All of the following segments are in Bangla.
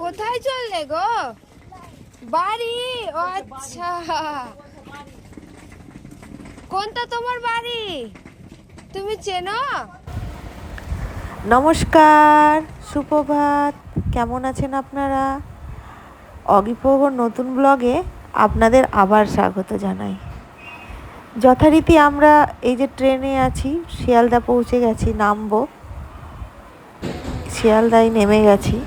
কোথায় চললে গো? বাড়ি? আচ্ছা, কোনটা তোমার বাড়ি? তুমি চেনো? নমস্কার, সুপ্রভাত। কেমন আছেন আপনারা? অগিপোগোর নতুন ব্লগে আপনাদের আবার স্বাগত জানাই। যথারীতি আমরা এই যে ট্রেনে আছি, শিয়ালদা পৌঁছে গেছি, নামবো। শিয়ালদায় নেমে গেছি।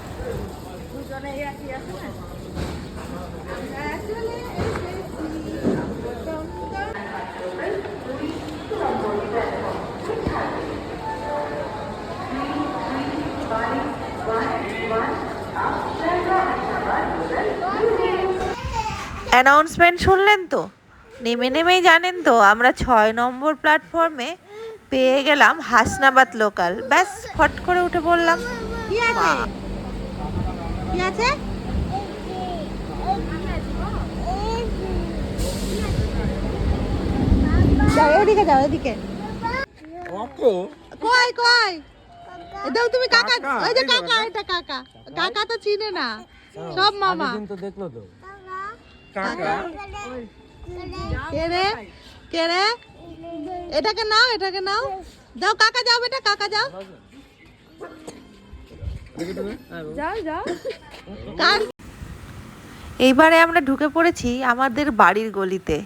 অ্যানাউন্সমেন্ট শুনলেন তো? নেমে নেমেই জানেন তো আমরা 6 নম্বর প্ল্যাটফর্মে পেয়ে গেলাম হাসনাবাদ লোকাল। ব্যাস ফট করে উঠে বললাম কি আছে? কি আছে? যাও এদিকে, যাও এদিকে। কই কই? দাও তুমি কাকা, ওই যে কাকা, এটা কাকা। কাকা তো চিনে না, সব মামা। কিন্তু দেখলো তো কাকা। কে রে? কে রে? এটাকে নাও, এটাকে নাও। যাও কাকা, যাও বেটা, কাকা যাও। যাও যাও। কার? এইবারে আমরা ঢুকে পড়েছি আমাদের বাড়ির গলিতে।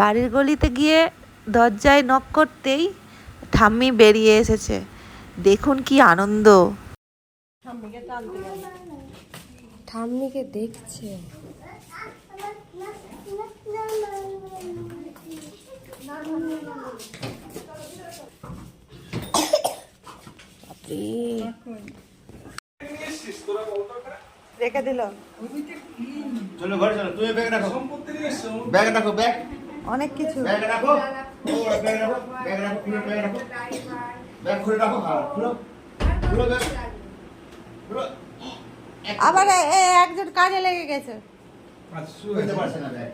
বাড়ির গলিতে গিয়ে দরজায় নক করতেই ঠাম্মি বেরিয়ে এসেছে। দেখুন কি আনন্দ! ঠাম্মিকে দেখছে। রেখে দিল চলো ঘরে চলো, তুমি ব্যাগ রাখো, ব্যাগ রাখো, ব্যাগ অনেক কিছু। ব্যাগ রাখো, ব্যাগ রাখো, ব্যাগ রাখো, খুলে ব্যাগ রাখো, ব্যাগ খুলে রাখো, খুলো খুলো ব্যাগ খুলো। আবার একজন কাজে লেগে গেছে। খুলতে পারছে না ব্যাগ,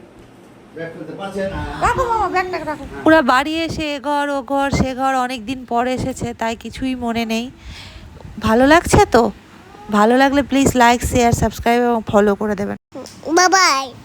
ব্যাগ খুলতে পারছে না। রাখো মামা, ব্যাগটাকে রাখো। ওরা বাড়ি এসে এ ঘর ও ঘর সে ঘর অনেক দিন পরে এসেছে, তাই কিছুই মনে নেই। ভালো লাগছে তো? ভালো লাগলে প্লিজ লাইক, শেয়ার, সাবস্ক্রাইব এবং ফলো করে দেবেন। Bye bye.